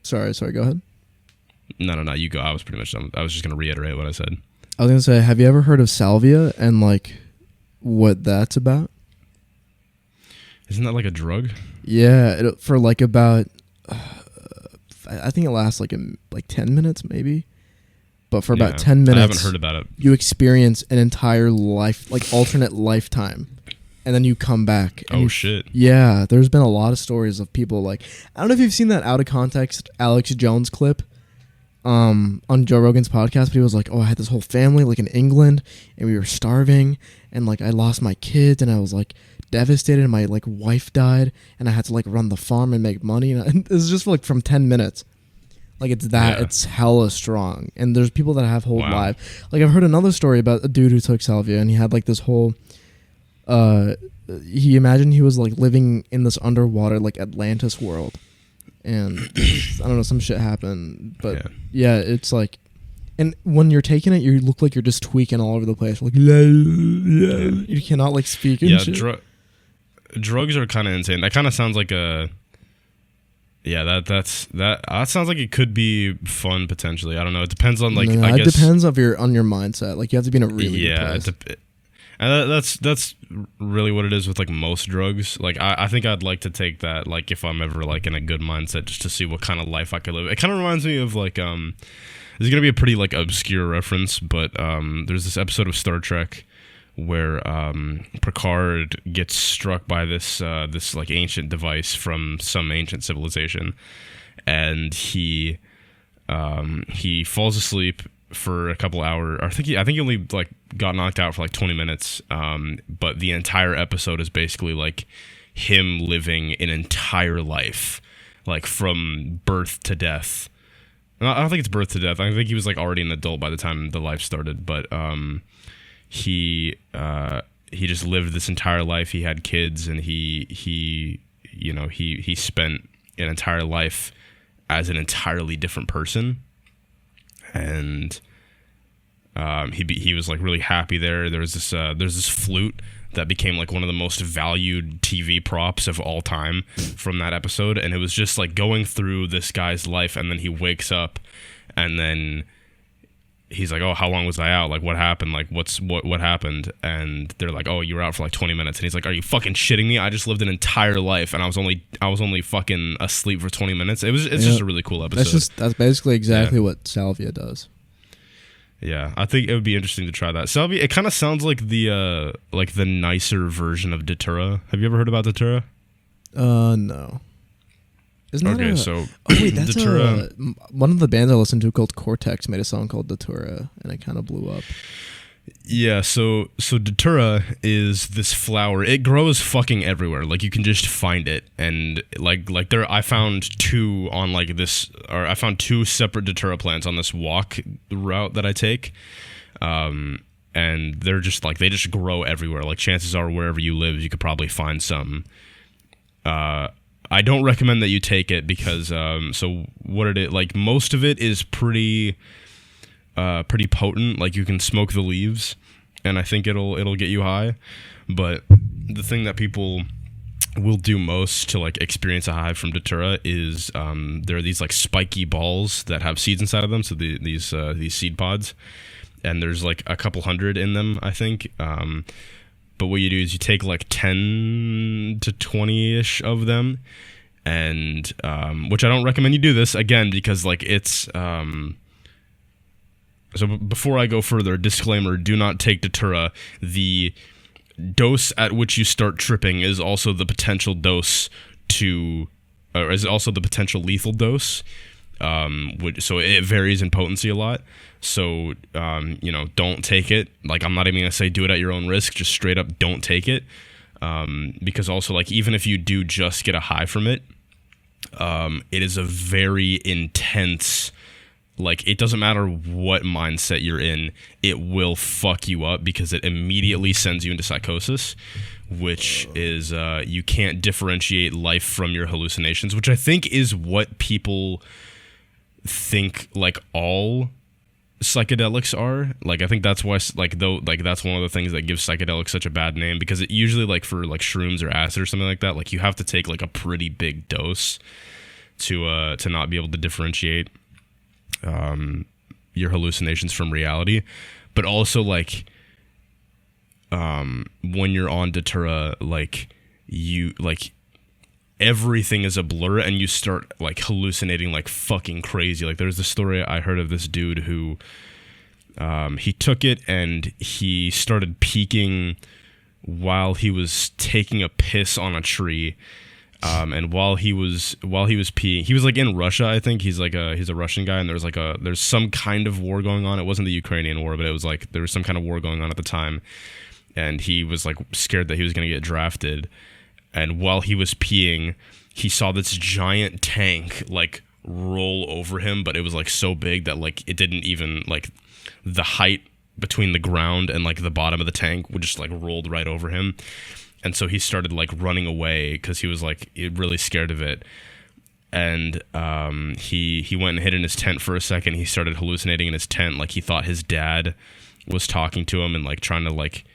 Sorry. Go ahead. No, you go. I was pretty much done. I was just gonna reiterate what I said. I was gonna say, have you ever heard of salvia and like what that's about? Isn't that like a drug? Yeah, for like about. I think it lasts like 10 minutes maybe, but for about 10 minutes, I haven't heard about it. You experience an entire life, like alternate lifetime, and then you come back. Oh shit! Yeah, there's been a lot of stories of people like, I don't know if you've seen that out of context Alex Jones clip, on Joe Rogan's podcast, but he was like, "Oh, I had this whole family like in England, and we were starving, and like I lost my kids, and I was like devastated, and my like wife died, and I had to like run the farm and make money." And it's just like from 10 minutes, like it's hella strong. And there's people that have whole life. Like I've heard another story about a dude who took salvia, and he had like this whole he imagined he was like living in this underwater like Atlantis world, and I don't know, some shit happened, but yeah, it's like, and when you're taking it, you look like you're just tweaking all over the place, like you cannot like speak and shit. Drugs are kind of insane. That kind of sounds like that sounds like it could be fun potentially. I don't know. It depends on like, I guess it depends on your mindset. Like you have to be in a really good place. And that's really what it is with like most drugs. Like I think I'd like to take that, like if I'm ever like in a good mindset, just to see what kind of life I could live. It kind of reminds me of like this is gonna be a pretty like obscure reference, but there's this episode of Star Trek where Picard gets struck by this like ancient device from some ancient civilization, and he falls asleep for a couple hours. I think he only like got knocked out for like 20 minutes. But the entire episode is basically like him living an entire life, like from birth to death. I don't think it's birth to death. I think he was like already an adult by the time the life started, but he just lived this entire life. He had kids, and he spent an entire life as an entirely different person, and he was like really happy there. There's this flute that became like one of the most valued TV props of all time from that episode, and it was just like going through this guy's life, and then he wakes up, and then he's like, "Oh, how long was I out? Like, what happened? Like, what happened?" And they're like, "Oh, you were out for like 20 minutes." And he's like, "Are you fucking shitting me? I just lived an entire life, and I was only fucking asleep for 20 minutes." It's just a really cool episode. That's basically exactly what salvia does. Yeah, I think it would be interesting to try that. Salvia, it kind of sounds like the nicer version of Datura. Have you ever heard about Datura? No. Isn't that so oh wait, that's Datura. One of the bands I listened to called Cortex made a song called Datura, and it kind of blew up. Yeah, so Datura is this flower. It grows fucking everywhere. Like you can just find it, and like there, I found two separate Datura plants on this walk route that I take, and they're just like they just grow everywhere. Like chances are wherever you live, you could probably find some. I don't recommend that you take it because so what it is, like most of it is pretty pretty potent. Like you can smoke the leaves, and I think it'll get you high. But the thing that people will do most to like experience a high from datura is there are these like spiky balls that have seeds inside of them. So these seed pods, and there's like a couple hundred in them, I think. But what you do is you take like 10 to 20-ish of them, and which I don't recommend you do this again because like it's so before I go further, disclaimer: do not take datura. The dose at which you start tripping is also the potential dose or is also the potential lethal dose. So it varies in potency a lot. So, don't take it. Like, I'm not even going to say do it at your own risk. Just straight up don't take it. Because also, like, even if you do just get a high from it, it is a very intense, like, it doesn't matter what mindset you're in, it will fuck you up because it immediately sends you into psychosis, which is, you can't differentiate life from your hallucinations, which I think is what people think, like, all psychedelics are. Like, I think that's why, that's one of the things that gives psychedelics such a bad name, because it usually, like, for, like, shrooms or acid or something like that, like, you have to take, like, a pretty big dose to not be able to differentiate your hallucinations from reality. But also, like, when you're on datura, like, everything is a blur and you start like hallucinating like fucking crazy. Like, there's this story I heard of this dude who he took it and he started peeking while he was taking a piss on a tree. And while he was peeing, he was like in Russia, I think. He's a Russian guy, and there's some kind of war going on. It wasn't the Ukrainian war, but it was like there was some kind of war going on at the time, and he was like scared that he was going to get drafted. And while he was peeing, he saw this giant tank like roll over him, but it was like so big that like it didn't even, like, the height between the ground and like the bottom of the tank would just like rolled right over him. And so he started like running away because he was like really scared of it. And he went and hid in his tent for a second. He started hallucinating in his tent. Like, he thought his dad was talking to him and like trying to like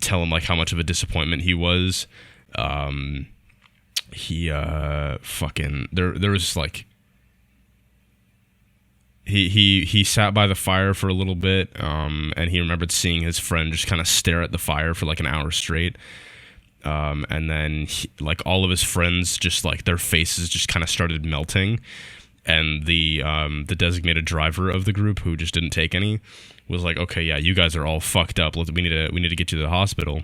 tell him like how much of a disappointment he was. There was like he sat by the fire for a little bit, and he remembered seeing his friend just kind of stare at the fire for like an hour straight. And then like all of his friends just like their faces just kind of started melting, and the designated driver of the group, who just didn't take any, was like, okay, yeah, you guys are all fucked up. We need to get you to the hospital.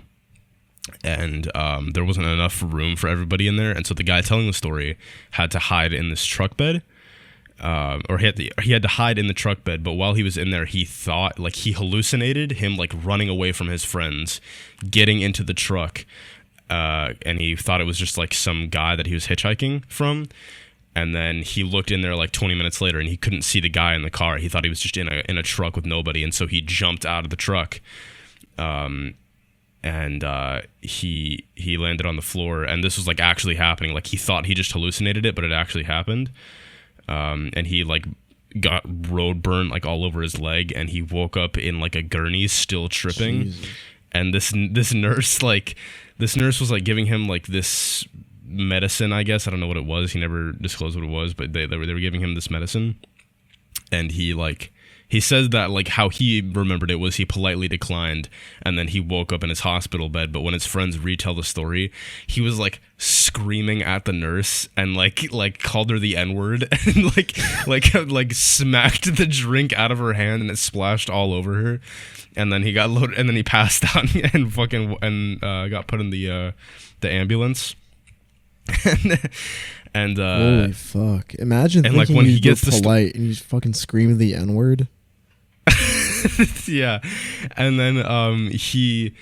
And there wasn't enough room for everybody in there, and so the guy telling the story had to hide in this truck bed, or he had to hide in the truck bed. But while he was in there, he thought, like, he hallucinated him like running away from his friends, getting into the truck, and he thought it was just like some guy that he was hitchhiking from. And then he looked in there like 20 minutes later, and he couldn't see the guy in the car. He thought he was just in a truck with nobody, and so he jumped out of the truck. And he landed on the floor, and this was like actually happening. Like, he thought he just hallucinated it, but it actually happened. And he like got road burn like all over his leg, and he woke up in like a gurney, still tripping. Jesus. And this nurse was like giving him like this medicine, I guess. I don't know what it was. He never disclosed what it was, but they were giving him this medicine, and he says that like how he remembered it was he politely declined, and then he woke up in his hospital bed. But when his friends retell the story, he was like screaming at the nurse and like called her the N-word and like smacked the drink out of her hand, and it splashed all over her. And then he got loaded, and then he passed out and got put in the ambulance. And holy fuck! Imagine and thinking like when you he gets polite and you just fucking scream the N-word. Yeah, and then he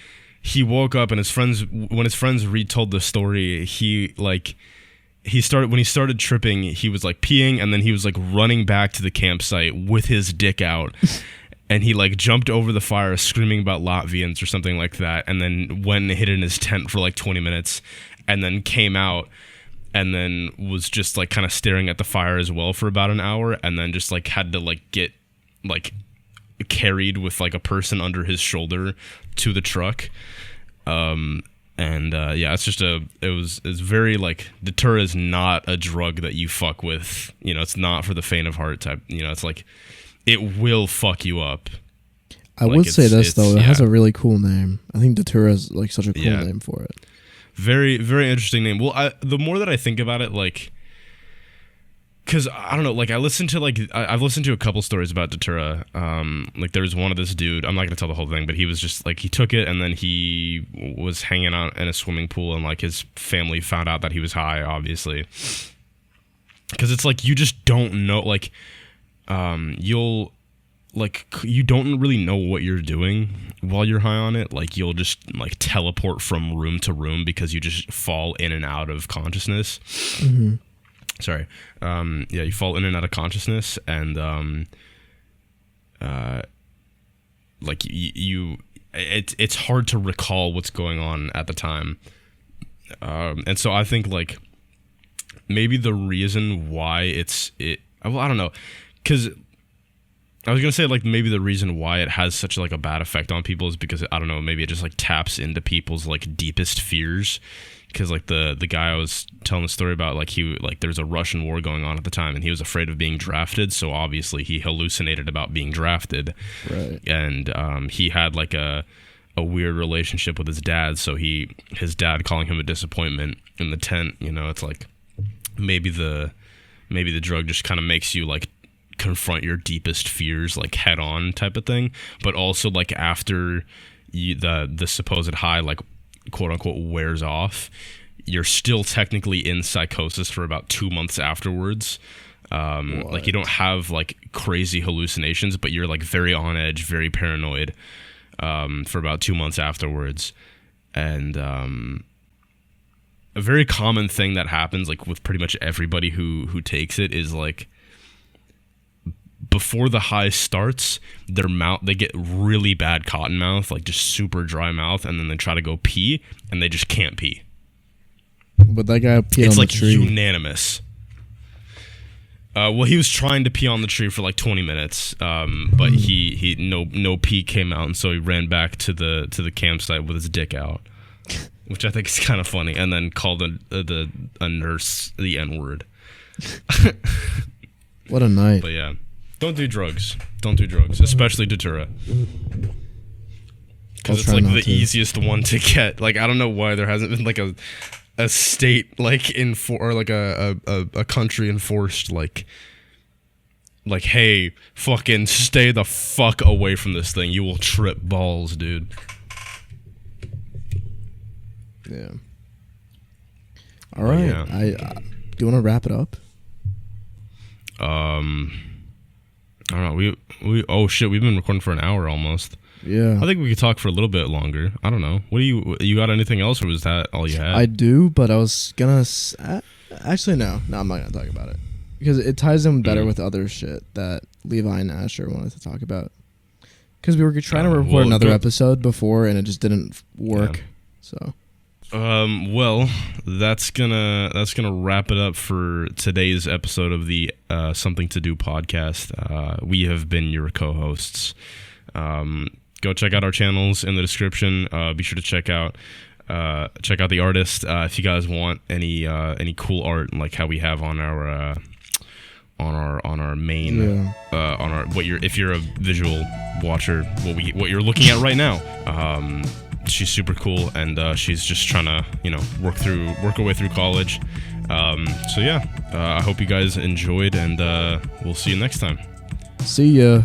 woke up, and when his friends retold the story, when he started tripping, he was like peeing, and then he was like running back to the campsite with his dick out. And he like jumped over the fire screaming about Latvians or something like that, and then went and hid in his tent for like 20 minutes, and then came out, and then was just like kind of staring at the fire as well for about an hour, and then just like had to like get like carried with like a person under his shoulder to the truck. It's very like Datura is not a drug that you fuck with. You know, it's not for the faint of heart type. You know, it's like it will fuck you up. I would say this though, it has a really cool name. I think Datura is like such a cool name for it. Very, very interesting name. Well, the more that I think about it, like, because I don't know, like I've listened to a couple stories about Datura. Like there was one of this dude. I'm not gonna tell the whole thing, but he was just like he took it and then he was hanging out in a swimming pool and like his family found out that he was high, obviously. Because it's like you just don't know, like, you don't really know what you're doing while you're high on it. Like you'll just like teleport from room to room because you just fall in and out of consciousness. Mm-hmm. Sorry. You fall in and out of consciousness, and like it's hard to recall what's going on at the time. And so I think like maybe the reason why well, I don't know, because I was gonna say like maybe the reason why it has such like a bad effect on people is because I don't know, maybe it just like taps into people's like deepest fears. Because like the guy I was telling the story about, like there was a Russian war going on at the time, and he was afraid of being drafted. So obviously he hallucinated about being drafted, right? And he had like a weird relationship with his dad. So his dad calling him a disappointment in the tent. You know, it's like maybe the drug just kind of makes you like confront your deepest fears like head on type of thing. But also like after the supposed high like quote unquote wears off, you're still technically in psychosis for about 2 months afterwards. Like you don't have like crazy hallucinations, but you're like very on edge, very paranoid for about 2 months afterwards. And a very common thing that happens like with pretty much everybody who takes it is like before the high starts, they get really bad cotton mouth, like just super dry mouth, and then they try to go pee, and they just can't pee. But that guy peed on the tree. It's like unanimous. Well, he was trying to pee on the tree for like 20 minutes, but he no pee came out, and so he ran back to the campsite with his dick out, which I think is kind of funny, and then called a nurse the N-word. What a night! But yeah. Don't do drugs. Don't do drugs, especially Datura. Because it's like the easiest one to get. Like I don't know why there hasn't been like a state like or like a country enforced like hey, fucking stay the fuck away from this thing. You will trip balls, dude. Yeah. All right. Yeah. Do you want to wrap it up? I don't know. We oh shit, we've been recording for an hour almost. Yeah. I think we could talk for a little bit longer. I don't know. What do you got anything else, or was that all you had? I do, but I was gonna actually no, I'm not gonna talk about it because it ties in better with other shit that Levi and Asher wanted to talk about. Because we were trying to record another episode before and it just didn't work. Yeah. So. Well, that's gonna wrap it up for today's episode of the Something to Do podcast. We have been your co-hosts. Go check out our channels in the description. Be sure to check out the artist if you guys want any cool art like how we have on our main if you're a visual watcher, what you're looking at right now. She's super cool, and she's just trying to, work her way through college. So yeah, I hope you guys enjoyed, and we'll see you next time. See ya.